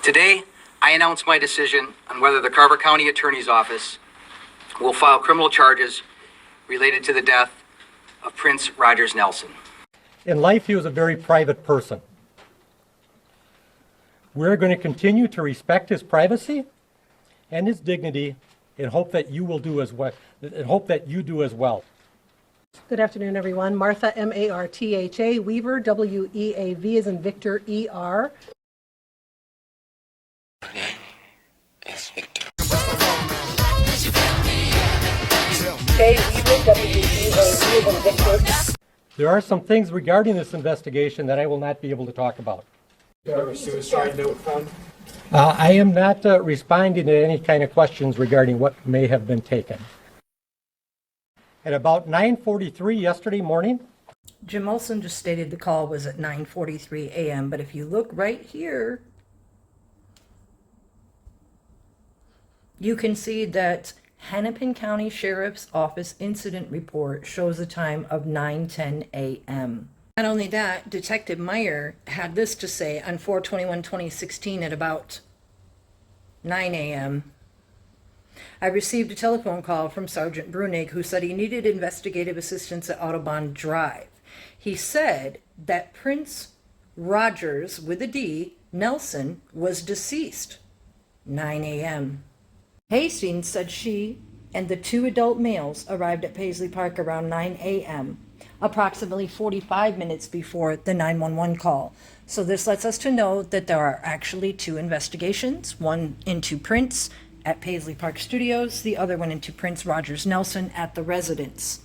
Today, I announce my decision on whether the Carver County Attorney's Office will file criminal charges related to the death of Prince Rogers Nelson. In life, he was a very private person. We're going to continue to respect his privacy and his dignity and hope that you will do as well. And hope that you do as well. Good afternoon, everyone. Martha, M-A-R-T-H-A, Weaver, W-E-A-V as in Victor, E-R. It's Victor. J. Weaver, W-E-A-V as in Victor. There are some things regarding this investigation that I will not be able to talk about. Do you have a suicide note found? I am not responding to any kind of questions regarding what may have been taken. At about 9:43 yesterday morning, Jim Olson just stated the call was at 9:43 a.m., but if you look right here, you can see that Hennepin County Sheriff's Office incident report shows a time of 9:10 a.m. Not only that, Detective Meyer had this to say on 4/21/2016 at about 9 a.m. I received a telephone call from Sergeant Brunig who said he needed investigative assistance at Audubon Drive. He said that Prince Rogers, with a D, Nelson, was deceased. 9 a.m. Hastings said she and the two adult males arrived at Paisley Park around 9 a.m., approximately 45 minutes before the 911 call. So this lets us to know that there are actually two investigations, one into Prince at Paisley Park Studios, the other one into Prince Rogers Nelson at the residence.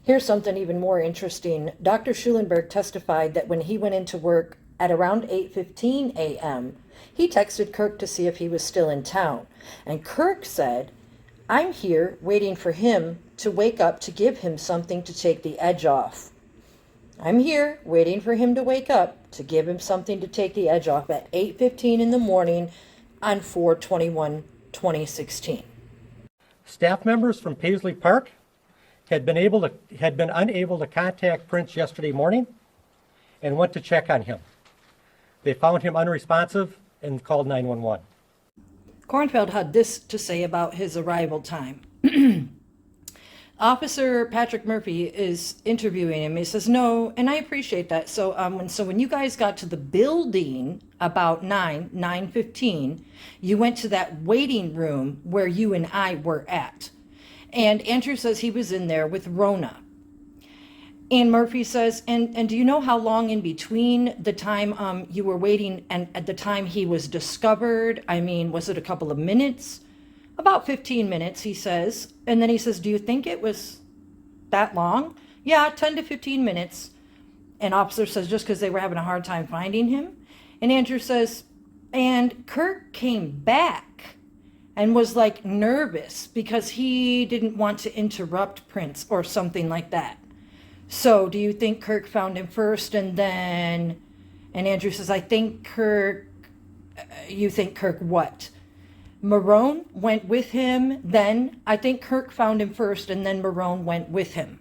Here's something even more interesting. Dr. Schulenberg testified that when he went into work at around 8:15 a.m., he texted Kirk to see if he was still in town. And Kirk said, "I'm here waiting for him to wake up to give him something to take the edge off." I'm here waiting for him to wake up to give him something to take the edge off at 8:15 in the morning on 4/21/2016. staff members from Paisley Park had been unable to contact Prince yesterday morning and went to check on him. They found him unresponsive and called 911. Kornfeld had this to say about his arrival time. Officer Patrick Murphy is interviewing him. He says, "No," and I appreciate that. So when you guys got to the building about 9:15, you went to that waiting room where you and I were at. And Andrew says he was in there with Rona. And Murphy says, and do you know how long in between the time you were waiting and at the time he was discovered? I mean, was it a couple of minutes? About 15 minutes, he says. And then he says, "Do you think it was that long?" "Yeah, 10 to 15 minutes. And officer says, "Just because they were having a hard time finding him?" And Andrew says, and Kirk came back and was like nervous because he didn't want to interrupt Prince or something like that. "So do you think Kirk found him first and then," and Andrew says, "I think Kirk," "You think Kirk what?" "Marone went with him then. I think Kirk found him first and then Marone went with him."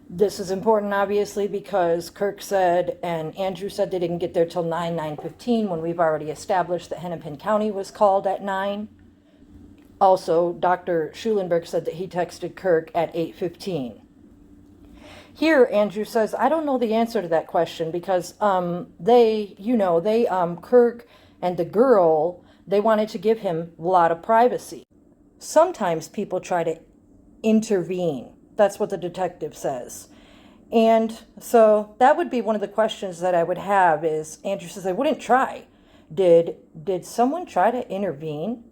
This is important, obviously, because Kirk said and Andrew said they didn't get there till 9:15 when we've already established that Hennepin County was called at 9. Also, Dr. Schulenberg said that he texted Kirk at 8:15. Here, Andrew says, "I don't know the answer to that question because Kirk and the girl, they wanted to give him a lot of privacy. Sometimes people try to intervene." That's what the detective says. And so that would be one of the questions that I would have is, Andrew says, "I wouldn't try." Did someone try to intervene?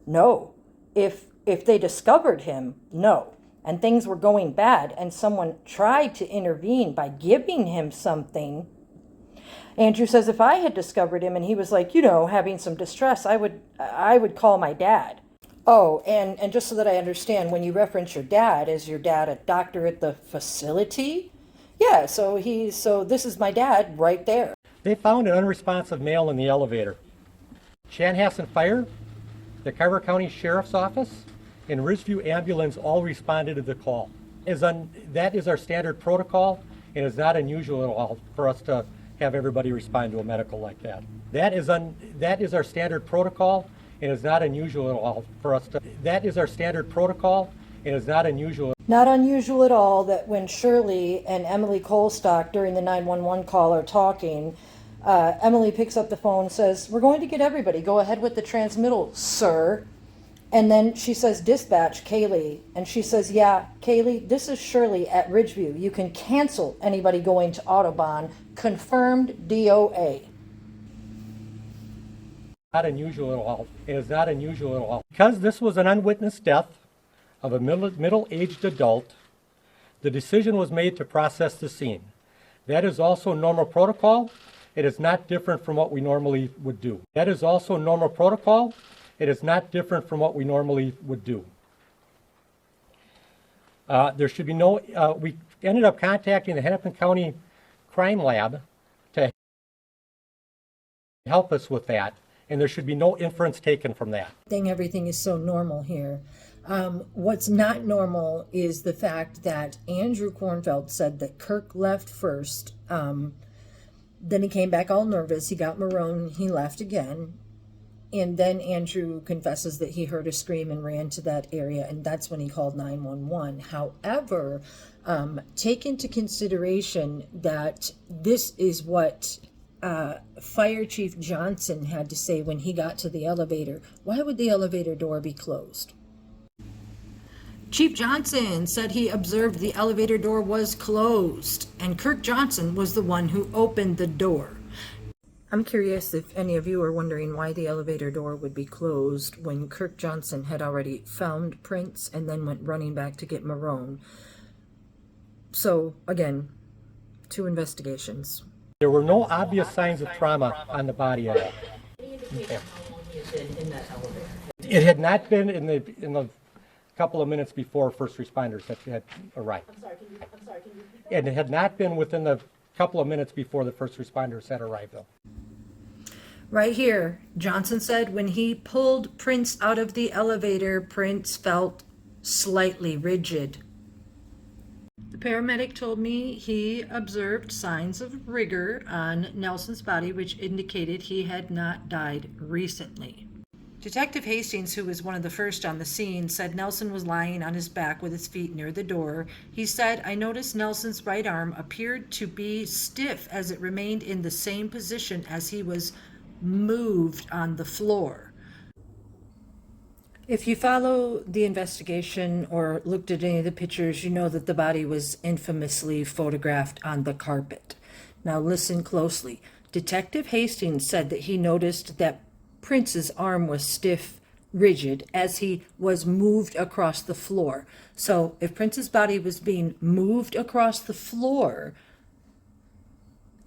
No. If they discovered him, no. And things were going bad and someone tried to intervene by giving him something. Andrew says, "If I had discovered him and he was like, having some distress, I would call my dad." Oh, and just so that I understand, when you reference your dad, is your dad a doctor at the facility? Yeah, so this is my dad right there. They found an unresponsive male in the elevator. Chanhassen Fire, the Carver County Sheriff's Office, and Ridgeview Ambulance all responded to the call. That is our standard protocol, and it's not unusual at all for us to have everybody respond to a medical like that. That is our standard protocol, and it's not unusual at all for us to. That is our standard protocol, and it's not unusual. Not unusual at all that when Shirley and Emily Colstock during the 911 call are talking, Emily picks up the phone and says, "We're going to get everybody. Go ahead with the transmittal, sir." And then she says, "Dispatch, Kaylee." And she says, "Yeah, Kaylee, this is Shirley at Ridgeview. You can cancel anybody going to Audubon. Confirmed DOA." Not unusual at all. It is not unusual at all. Because this was an unwitnessed death of a middle-aged adult, the decision was made to process the scene. That is also normal protocol. It is not different from what we normally would do. That is also normal protocol. It is not different from what we normally would do. There should be no, we ended up contacting the Hennepin County Crime Lab to help us with that, and there should be no inference taken from that. Everything is so normal here. What's not normal is the fact that Andrew Kornfeld said that Kirk left first. Then he came back all nervous. He got Marone. He left again. And then Andrew confesses that he heard a scream and ran to that area, and that's when he called 911. However, take into consideration that this is what Fire Chief Johnson had to say when he got to the elevator. Why would the elevator door be closed? Chief Johnson said he observed the elevator door was closed, and Kirk Johnson was the one who opened the door. I'm curious if any of you are wondering why the elevator door would be closed when Kirk Johnson had already found Prince and then went running back to get Marone. So, again, 2 investigations. There were no obvious signs of trauma on the body at all. Okay. It had not been in the couple of minutes before first responders had arrived. I'm sorry, can you repeat that? And it had not been within the couple of minutes before the first responders had arrived, though. Right here, Johnson said when he pulled Prince out of the elevator, Prince felt slightly rigid. The paramedic told me he observed signs of rigor on Nelson's body, which indicated he had not died recently. Detective Hastings, who was one of the first on the scene, said Nelson was lying on his back with his feet near the door. He said, "I noticed Nelson's right arm appeared to be stiff as it remained in the same position as he was moved on the floor." If you follow the investigation or looked at any of the pictures, you know that the body was infamously photographed on the carpet. Now listen closely. Detective Hastings said that he noticed that Prince's arm was stiff, rigid, as he was moved across the floor. So if Prince's body was being moved across the floor,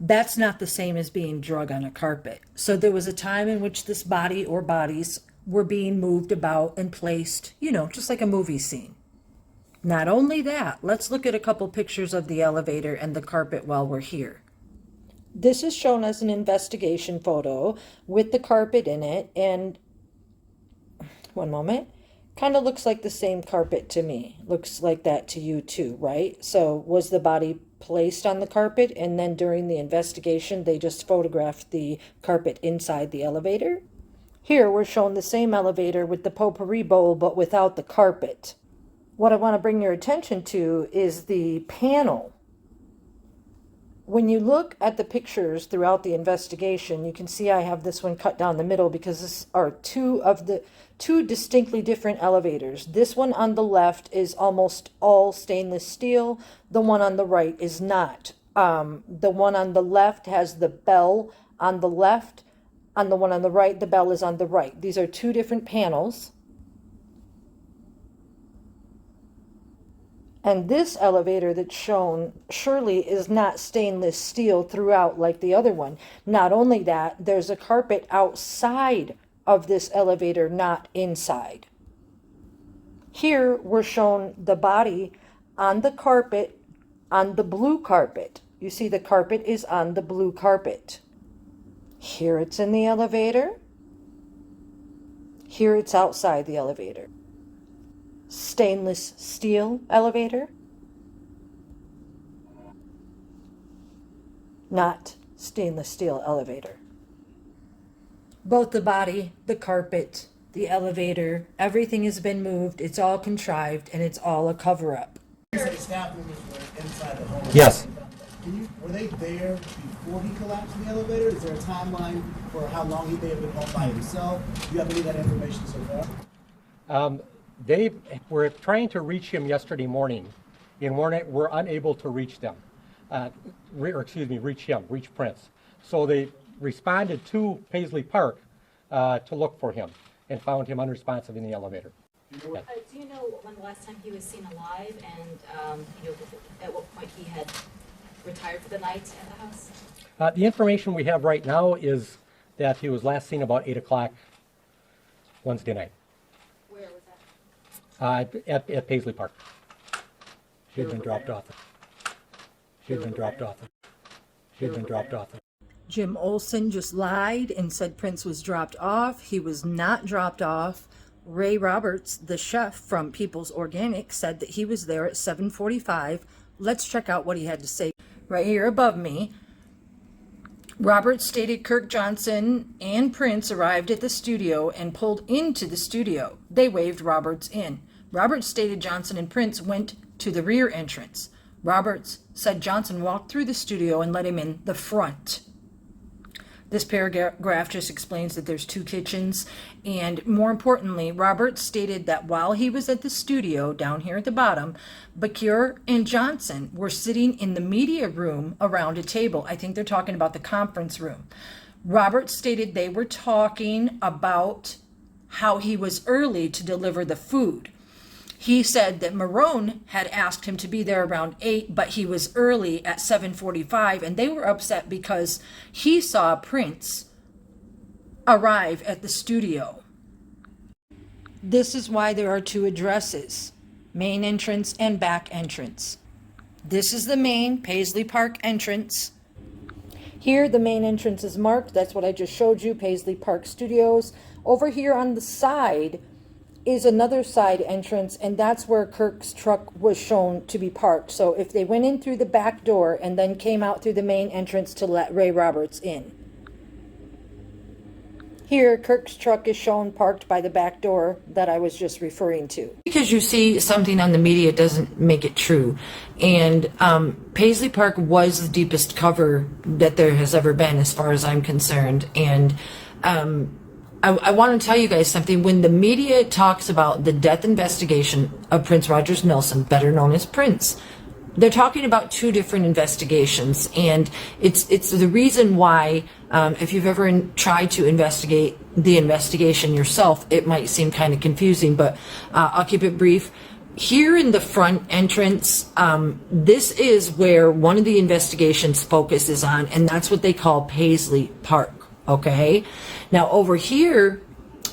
that's not the same as being drug on a carpet. So there was a time in which this body or bodies were being moved about and placed, just like a movie scene. Not only that, let's look at a couple pictures of the elevator and the carpet while we're here. This is shown as an investigation photo with the carpet in it, and one moment, kind of looks like the same carpet to me. Looks like that to you too, right? So was the body placed on the carpet, and then during the investigation they just photographed the carpet inside the elevator? Here we're shown the same elevator with the potpourri bowl but without the carpet. What I want to bring your attention to is the panel. When you look at the pictures throughout the investigation, you can see I have this one cut down the middle because this are two distinctly different elevators. This one on the left is almost all stainless steel. The one on the right is not. The one on the left has the bell on the left. On the one on the right, the bell is on the right. These are 2 different panels. And this elevator that's shown surely is not stainless steel throughout like the other one. Not only that, there's a carpet outside of this elevator, not inside. Here we're shown the body on the carpet, on the blue carpet. You see the carpet is on the blue carpet. Here it's in the elevator. Here it's outside the elevator. Stainless steel elevator, not stainless steel elevator. Both the body, the carpet, the elevator, everything has been moved. It's all contrived and it's all a cover-up. You said the staff members were inside the home. Yes. Were they there before he collapsed in the elevator? Is there a timeline for how long he may have been home by himself? Do you have any of that information so far? They were trying to reach him yesterday morning, and were unable to reach them. Reach Prince. So they responded to Paisley Park to look for him and found him unresponsive in the elevator. Do you know when the last time he was seen alive and at what point he had retired for the night at the house? The information we have right now is that he was last seen about 8 o'clock Wednesday night. Where was that? At Paisley Park. She had been dropped off. Jim Olson just lied and said Prince was dropped off. He was not dropped off. Ray Roberts, the chef from People's Organic, said that he was there at 7:45. Let's check out what he had to say. Right here above me, Roberts stated Kirk Johnson and Prince arrived at the studio and pulled into the studio. They waved Roberts in. Roberts stated Johnson and Prince went to the rear entrance. Roberts said Johnson walked through the studio and let him in the front. This paragraph just explains that there's two kitchens, and more importantly, Roberts stated that while he was at the studio down here at the bottom, Bakir and Johnson were sitting in the media room around a table. I think they're talking about the conference room. Roberts stated they were talking about how he was early to deliver the food. He said that Marone had asked him to be there around 8, but he was early at 7:45, and they were upset because he saw Prince arrive at the studio. This is why there are two addresses, main entrance and back entrance. This is the main Paisley Park entrance. Here, the main entrance is marked. That's what I just showed you, Paisley Park Studios. Over here on the side is another side entrance, and that's where Kirk's truck was shown to be parked. So if they went in through the back door and then came out through the main entrance to let Ray Roberts in. Here, Kirk's truck is shown parked by the back door that I was just referring to. Because you see something on the media doesn't make it true. And Paisley Park was the deepest cover that there has ever been as far as I'm concerned. And I want to tell you guys something. When the media talks about the death investigation of Prince Rogers Nelson, better known as Prince, they're talking about two different investigations. And it's the reason why, if you've ever tried to investigate the investigation yourself, it might seem kind of confusing, but I'll keep it brief. Here in the front entrance, this is where one of the investigations focuses on, and that's what they call Paisley Park. Okay, now over here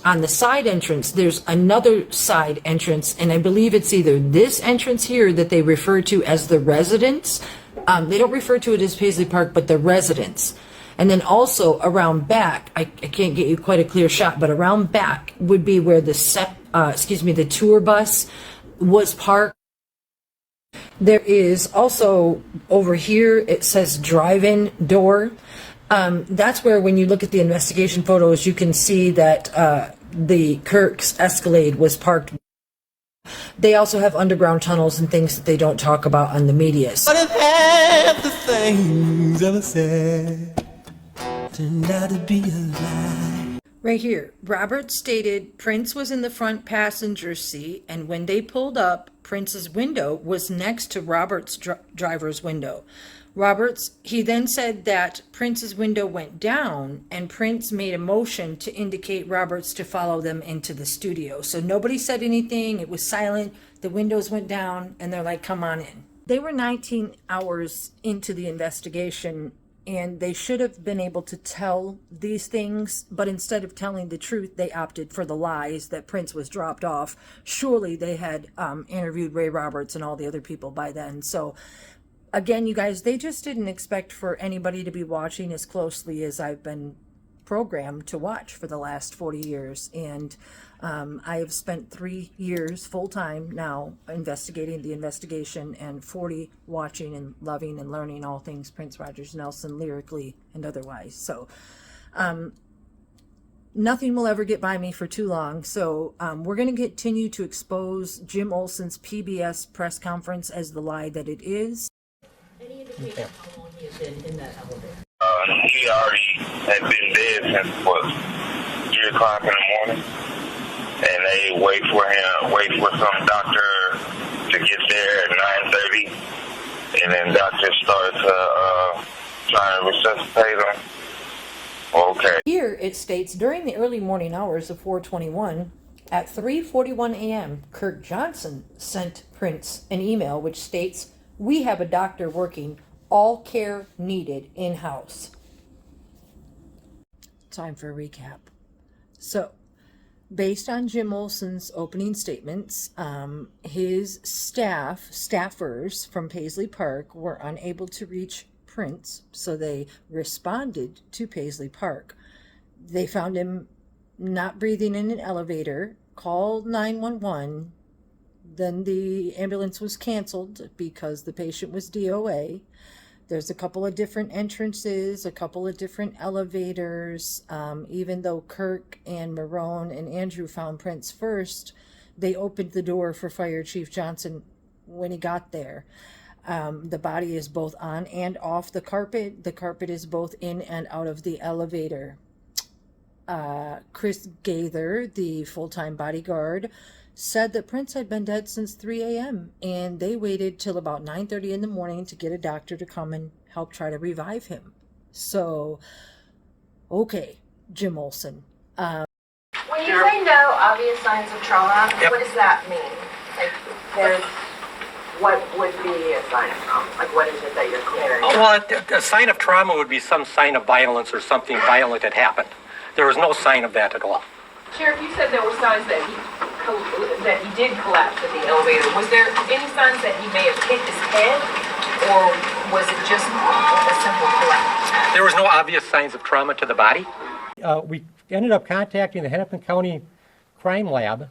on the side entrance, there's another side entrance, and I believe it's either this entrance here that they refer to as the residence. They don't refer to it as Paisley Park, but the residence. And then also around back, I can't get you quite a clear shot, but around back would be where the the tour bus was parked. There is also over here, it says drive-in door. That's where, when you look at the investigation photos, you can see that the Kirk's Escalade was parked. They also have underground tunnels and things that they don't talk about on the media. What if half the things ever said turned out to be a lie? Right here, Robert stated Prince was in the front passenger seat, and when they pulled up, Prince's window was next to Robert's driver's window. He then said that Prince's window went down, and Prince made a motion to indicate Roberts to follow them into the studio. So nobody said anything. It was silent. The windows went down, and they're like, come on in. They were 19 hours into the investigation, and they should have been able to tell these things, but instead of telling the truth, they opted for the lies that Prince was dropped off. Surely they had interviewed Ray Roberts and all the other people by then. So again, you guys, they just didn't expect for anybody to be watching as closely as I've been program to watch for the last 40 years. And I have spent 3 years full-time now investigating the investigation, and 40 watching and loving and learning all things Prince Rogers Nelson, lyrically and otherwise. So nothing will ever get by me for too long. So we're going to continue to expose Jim Olson's PBS press conference as the lie that it is. Any indication of how long he had been in that elevator? He already had been dead since, what, 3 o'clock in the morning? And they wait for some doctor to get there at 9:30. And then doctors started to try to resuscitate him. Okay. Here it states, during the early morning hours of 4/21, at 3:41 a.m., Kirk Johnson sent Prince an email which states, "We have a doctor working, all care needed in-house." Time for a recap. So, based on Jim Olson's opening statements, his staffers from Paisley Park were unable to reach Prince, so they responded to Paisley Park. They found him not breathing in an elevator, called 911. Then the ambulance was canceled because the patient was DOA. There's a couple of different entrances, a couple of different elevators. Even though Kirk and Marone and Andrew found Prince first, they opened the door for Fire Chief Johnson when he got there. The body is both on and off the carpet. The carpet is both in and out of the elevator. Chris Gaither, the full-time bodyguard, said that Prince had been dead since 3 a.m. and they waited till about 9:30 in the morning to get a doctor to come and help try to revive him. So, okay, Jim Olson. When you say no obvious signs of trauma, what does that mean? Like, what would be a sign of trauma? Like, what is it that you're clearing? Well, a sign of trauma would be some sign of violence or something violent had happened. There was no sign of that at all. Sheriff, you said there were signs that he did collapse at the elevator. Was there any signs that he may have hit his head, or was it just a simple collapse? There was no obvious signs of trauma to the body. We ended up contacting the Hennepin County Crime Lab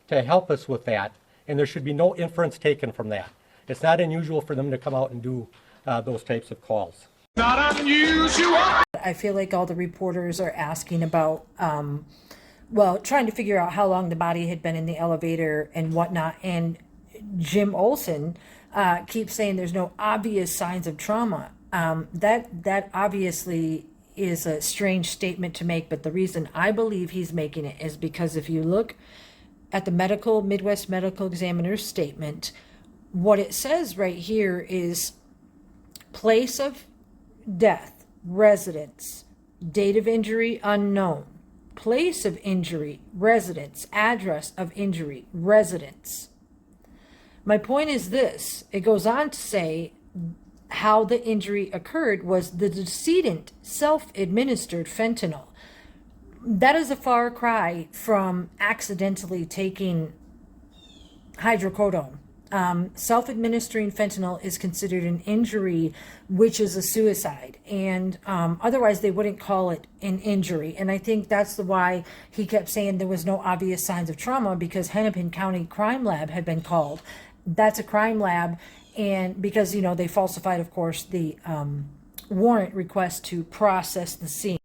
to help us with that, and there should be no inference taken from that. It's not unusual for them to come out and do those types of calls. Not unusual. I feel like all the reporters are asking about, trying to figure out how long the body had been in the elevator and whatnot. And Jim Olson keeps saying there's no obvious signs of trauma. That obviously is a strange statement to make, but the reason I believe he's making it is because if you look at the Midwest Medical Examiner's statement, what it says right here is place of death, residence, date of injury unknown, place of injury, residence, address of injury, residence. My point is this. It goes on to say how the injury occurred was the decedent self-administered fentanyl. That is a far cry from accidentally taking hydrocodone. Self-administering fentanyl is considered an injury, which is a suicide, and otherwise they wouldn't call it an injury. And I think that's why he kept saying there was no obvious signs of trauma, because Hennepin County Crime Lab had been called. That's a crime lab, and because they falsified, of course, the warrant request to process the scene.